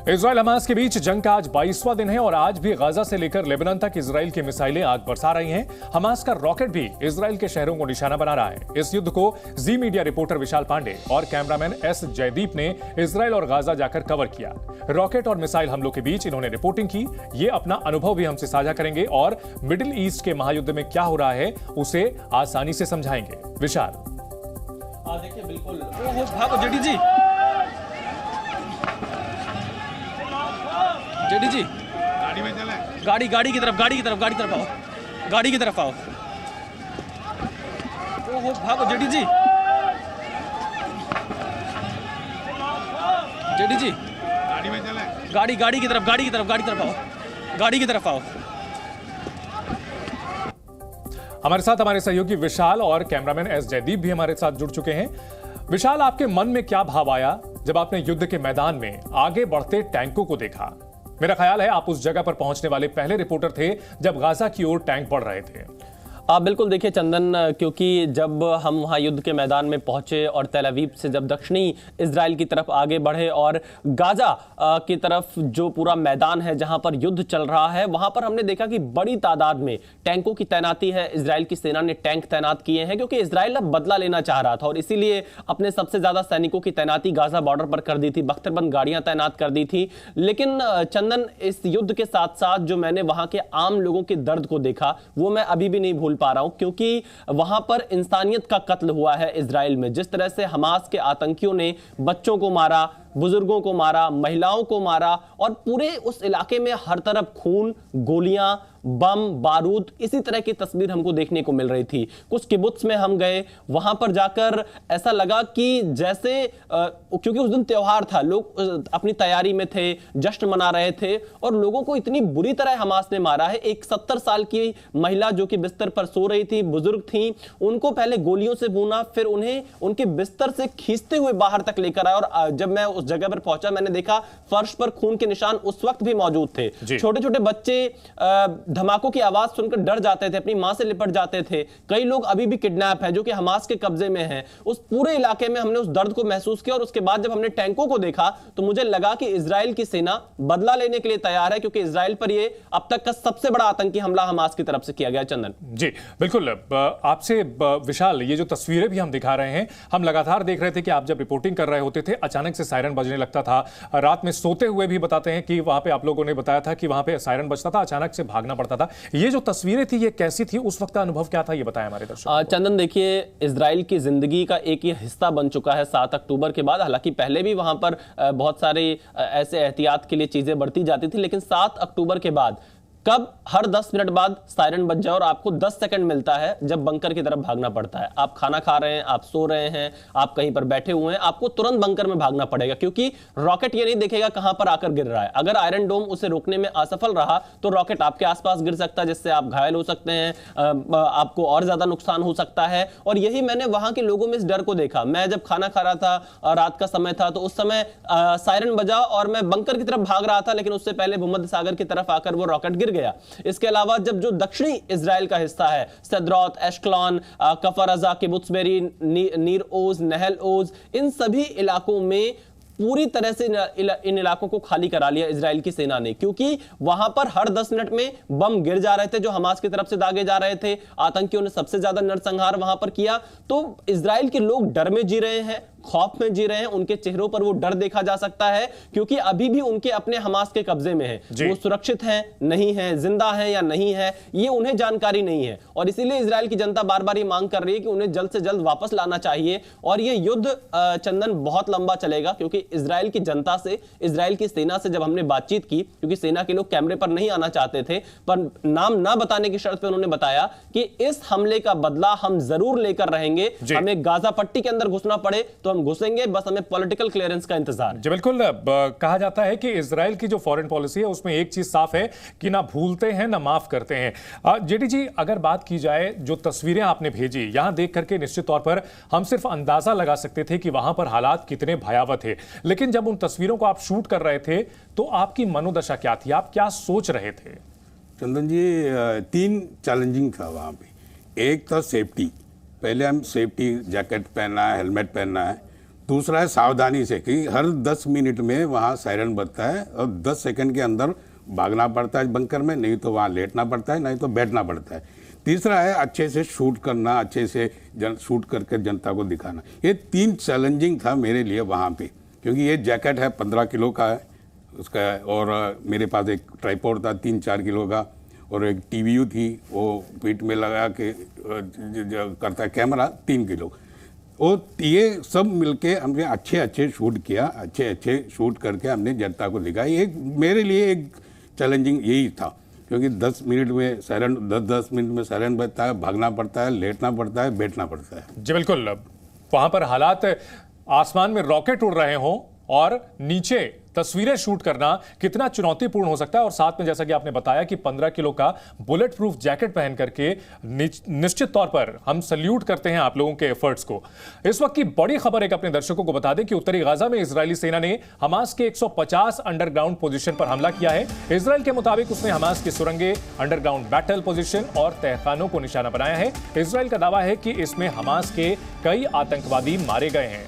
Israel Hamas के बीच जंग का आज 22वां दिन है और आज भी गाजा से लेकर लेबनान तक इजराइल की मिसाइलें आग बरसा रही हैं। हमास का रॉकेट भी इजराइल के शहरों को निशाना बना रहा है। इस युद्ध को जी मीडिया रिपोर्टर विशाल पांडे और कैमरामैन एस जयदीप ने इजराइल और गाजा जाकर कवर किया। रॉकेट और मिसाइल हमलों के बीच इन्होंने रिपोर्टिंग की। ये अपना अनुभव भी हमसे साझा करेंगे और मिडिल ईस्ट के महायुद्ध में क्या हो रहा है उसे आसानी से समझाएंगे। विशाल देखिए, बिल्कुल जेडी जी गाड़ी में चले, गाड़ी की तरफ आओ, गाड़ी की तरफ आओ। ओहो भागो जेडी जी गाड़ी में चले, गाड़ी की तरफ आओ। हमारे साथ हमारे सहयोगी विशाल और कैमरामैन एस जयदीप भी हमारे साथ जुड़ चुके हैं। विशाल, आपके मन में क्या भाव आया जब आपने युद्ध के मैदान में आगे बढ़ते टैंकों को देखा? मेरा ख्याल है आप उस जगह पर पहुंचने वाले पहले रिपोर्टर थे जब गाजा की ओर टैंक बढ़ रहे थे। बिल्कुल, देखिए चंदन, क्योंकि जब हम वहाँ युद्ध के मैदान में पहुंचे और तेल अवीव से जब दक्षिणी इजराइल की तरफ आगे बढ़े और गाजा की तरफ जो पूरा मैदान है जहां पर युद्ध चल रहा है, वहां पर हमने देखा कि बड़ी तादाद में टैंकों की तैनाती है। इजराइल की सेना ने टैंक तैनात किए हैं क्योंकि इजराइल अब बदला लेना चाह रहा था और इसीलिए अपने सबसे ज्यादा सैनिकों की तैनाती गाजा बॉर्डर पर कर दी थी, बख्तरबंद गाड़ियां तैनात कर दी थी। लेकिन चंदन, इस युद्ध के साथ साथ जो मैंने वहां के आम लोगों के दर्द को देखा वो मैं अभी भी नहीं भूल पा रहा हूं, क्योंकि वहां पर इंसानियत का कत्ल हुआ है इजराइल में। जिस तरह से हमास के आतंकियों ने बच्चों को मारा, बुजुर्गों को मारा, महिलाओं को मारा और पूरे उस इलाके में हर तरफ खून, गोलियां, बम, बारूद, इसी तरह की तस्वीर हमको देखने को मिल रही थी। कुछ किबुत्स में हम गए, वहां पर जाकर ऐसा लगा कि जैसे क्योंकि उस दिन त्योहार था, लोग अपनी तैयारी में थे, जश्न मना रहे थे और लोगों को इतनी बुरी तरह हमास ने मारा है। एक 70 साल की महिला जो कि बिस्तर पर सो रही थी, बुजुर्ग थी, उनको पहले गोलियों से भूना, फिर उन्हें उनके बिस्तर से खींचते हुए बाहर तक लेकर आया और जब मैं उस जगह पर पहुंचा, मैंने देखा फर्श पर खून के निशान उस वक्त भी मौजूद थे। छोटे छोटे बच्चे धमाकों की आवाज सुनकर डर जाते थे, अपनी मां से लिपट जाते थे। कई लोग अभी भी किडनैप है जो कि हमास के कब्जे में हैं। उस पूरे इलाके में हमने उस दर्द को महसूस किया और उसके बाद जब हमने टैंकों को देखा तो मुझे लगा कि इजराइल की सेना बदला लेने के लिए तैयार है, क्योंकि इजराइल पर यह अब तक का सबसे बड़ा आतंकी हमला हमास की तरफ से किया गया। चंदन जी बिल्कुल, आपसे विशाल, ये जो तस्वीरें भी हम दिखा रहे हैं, हम लगातार देख रहे थे कि आप जब रिपोर्टिंग कर रहे होते थे अचानक से सायरन बजने लगता था। रात में सोते हुए भी बताते हैं कि वहां पे आप लोगों ने बताया था कि वहां पे सायरन बजता था, अचानक से भागना पड़ता था। ये जो तस्वीरें थी ये कैसी थी, उस वक्त का अनुभव क्या था, ये बताया हमारे दर्शकों। चंदन, देखिए, इजराइल की जिंदगी का एक ये हिस्सा बन चुका है 7 अक्टूबर के बाद। हालांकि पहले भी वहां पर बहुत सारे ऐसे एहतियात के लिए चीजें बरती जाती थी, लेकिन 7 अक्टूबर के बाद कब हर 10 मिनट बाद सायरन बज जाए और आपको 10 सेकंड मिलता है जब बंकर की तरफ भागना पड़ता है। आप खाना खा रहे हैं, आप सो रहे हैं, आप कहीं पर बैठे हुए हैं, आपको तुरंत बंकर में भागना पड़ेगा, क्योंकि रॉकेट ये नहीं देखेगा कहां पर आकर गिर रहा है। अगर आयरन डोम उसे रोकने में असफल रहा तो रॉकेट आपके आसपास गिर सकता है, जिससे आप घायल हो सकते हैं, आपको और ज्यादा नुकसान हो सकता है। और यही मैंने वहां के लोगों में इस डर को देखा। मैं जब खाना खा रहा था, रात का समय था, तो उस समय सायरन बजा और मैं बंकर की तरफ भाग रहा था, लेकिन उससे पहले भूमध्य सागर की तरफ आकर वो रॉकेट गिर गया। इसके अलावा जब जो दक्षिणी इजराइल का हिस्सा है, सदरौत, एश्कलॉन, कफर अजा, किबुत्स बेरी, नीर ओज, नहल ओज, इन सभी इलाकों में पूरी तरह से इन इलाकों को खाली करा लिया इजराइल की सेना ने, क्योंकि वहां पर हर 10 मिनट में बम गिर जा रहे थे जो हमास की तरफ से दागे जा रहे थे। आतंकियों ने सबसे ज्यादा नरसंहार वहां पर किया। तो इजराइल के लोग डर में जी रहे हैं, खौफ में जी रहे हैं। उनके चेहरों पर वो डर देखा जा सकता है, क्योंकि अभी भी उनके अपने हमास के कब्जे में है। वो सुरक्षित हैं, नहीं है, जिंदा है या नहीं है, ये उन्हें जानकारी नहीं है। और इसीलिए इजराइल की जनता बार बार ये मांग कर रही है कि उन्हें जल्द से जल्द वापस लाना चाहिए। और ये युद्ध चंदन बहुत लंबा चलेगा, क्योंकि इजराइल की जनता से, इजराइल की सेना से जब हमने बातचीत की, क्योंकि सेना के लोग कैमरे पर नहीं आना चाहते थे, पर नाम ना बताने की शर्त पर उन्होंने बताया कि इस हमले का बदला हम जरूर लेकर रहेंगे। हमें गाजा पट्टी के अंदर घुसना पड़े तो हम घुसेंगे, बस हमें पॉलिटिकल क्लियरेंस का इंतजार। जी बिल्कुल, कहा जाता है कि इजराइल की जो फॉरेन पॉलिसी है उसमें एक चीज साफ है कि ना भूलते हैं ना माफ करते हैं। जेडी जी, अगर बात की जाए, जो तस्वीरें आपने भेजी, यहां देख करके निश्चित तौर पर हम सिर्फ अंदाजा लगा सकते थे कि वहां पर हालात कितने भयावह थे, लेकिन जब उन तस्वीरों को आप शूट कर रहे थे तो आपकी मनोदशा क्या थी, आप क्या सोच रहे थे? चंदन जी, 3 चैलेंजिंग था वहाँ पे। एक था सेफ्टी, पहले हम सेफ्टी जैकेट पहनना है, हेलमेट पहनना है। दूसरा है सावधानी से कि हर 10 मिनट में वहाँ सायरन बजता है और 10 सेकंड के अंदर भागना पड़ता है बंकर में, नहीं तो वहाँ लेटना पड़ता है, नहीं तो बैठना पड़ता है। तीसरा है अच्छे से शूट करना, अच्छे से शूट करके जनता को दिखाना। ये 3 चैलेंजिंग था मेरे लिए वहाँ पे, क्योंकि ये जैकेट है 15 किलो का है उसका, और मेरे पास एक ट्राइपॉड था 3-4 किलो का, और एक टीवीयू थी वो पीठ में लगा के जो करता है कैमरा 3 किलो। और ये सब मिलके हमने अच्छे शूट किया, अच्छे शूट करके हमने जनता को दिखाया। ये मेरे लिए एक चैलेंजिंग यही था, क्योंकि 10 मिनट में सायरन 10 मिनट में सायरन बजता है, भागना पड़ता है, लेटना पड़ता है, बैठना पड़ता है। जी बिल्कुल, वहां पर हालात आसमान में रॉकेट उड़ रहे हों और नीचे तस्वीरें शूट करना कितना चुनौतीपूर्ण हो सकता है, और साथ में जैसा कि आपने बताया कि 15 किलो का बुलेट प्रूफ जैकेट पहन करके निश्चित तौर पर हम सल्यूट करते हैं आप लोगों के एफर्ट्स को। इस वक्त की बड़ी खबर एक अपने दर्शकों को बता दें कि उत्तरी गाजा में इजरायली सेना ने हमास के 150 अंडरग्राउंड पोजीशन पर हमला किया है। इजरायल के मुताबिक उसने हमास की सुरंगें, अंडरग्राउंड बैटल पोजीशन और तहखानों को निशाना बनाया है। इजरायल का दावा है कि इसमें हमास के कई आतंकवादी मारे गए हैं।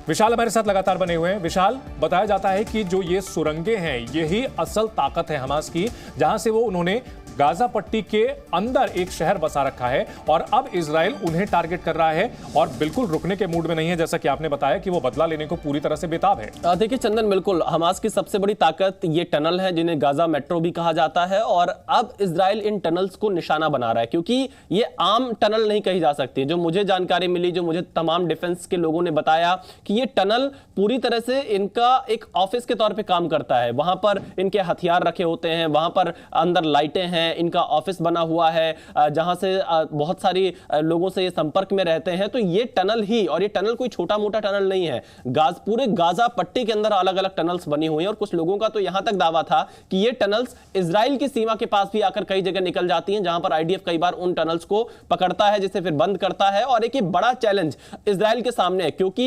विशाल हमारे साथ लगातार बने हुए हैं। विशाल, बताया जाता है कि जो ये सुरंगें हैं यही असल ताकत है हमास की, जहां से वो उन्होंने गाजा पट्टी के अंदर एक शहर बसा रखा है और अब इजराइल उन्हें टारगेट कर रहा है और बिल्कुल रुकने के मूड में नहीं है, जैसा कि आपने बताया कि वो बदला लेने को पूरी तरह से बेताब है। देखिए चंदन, बिल्कुल हमास की सबसे बड़ी ताकत ये टनल है जिन्हें गाजा मेट्रो भी कहा जाता है, और अब इजराइल इन टनल्स को निशाना बना रहा है, क्योंकि ये आम टनल नहीं कही जा सकती। जो मुझे जानकारी मिली, जो मुझे तमाम डिफेंस के लोगों ने बताया कि ये टनल पूरी तरह से इनका एक ऑफिस के तौर पे काम करता है। वहां पर इनके हथियार रखे होते हैं, वहां पर अंदर लाइटें हैं, इनका ऑफिस बना हुआ है जहां से बहुत सारी लोगों से ये संपर्क में रहते हैं। तो ये टनल ही, और ये टनल कोई छोटा मोटा टनल नहीं है, पूरे गाजा पट्टी के अंदर अलग अलग टनल्स बनी हुई हैं। और कुछ लोगों का तो यहां तक दावा था कि ये टनल्स इजराइल की सीमा के पास भी आकर कई जगह निकल जाती हैं, जहां पर आईडीएफ कई बार उन टनल्स को पकड़ता है, जिसे फिर बंद करता है। और एक बड़ा चैलेंज इजराइल के सामने है, क्योंकि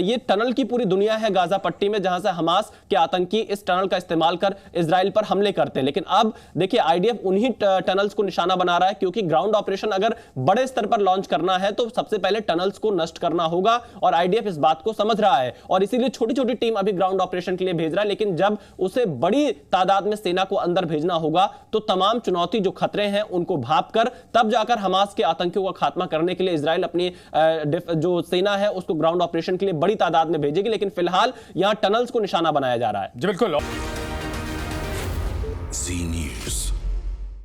ये टनल की पूरी दुनिया है गाजा पट्टी में, जहां से हमास के आतंकी इस टनल का इस्तेमाल कर इजराइल पर हमले करते हैं। लेकिन अब देखिए आईडीएफ उन्हीं टनल्स को निशाना बना रहा है, क्योंकि ग्राउंड ऑपरेशन अगर बड़े स्तर पर लॉन्च करना है तो सबसे पहले टनल्स को नष्ट करना होगा, और आईडीएफ इस बात को समझ रहा है और इसीलिए छोटी छोटी टीम अभी ग्राउंड ऑपरेशन के लिए भेज रहा है। लेकिन जब उसे बड़ी तादाद में सेना को अंदर भेजना होगा तो तमाम चुनौती जो खतरे हैं उनको भाप कर तब जाकर हमास के आतंकियों का खात्मा करने के लिए इजराइल अपनी जो सेना है उसको ग्राउंड ऑपरेशन के लिए बड़ी तादाद में भेजेगी। लेकिन फिलहाल यहां टनल्स को निशाना बनाया जा रहा है। जी बिल्कुल।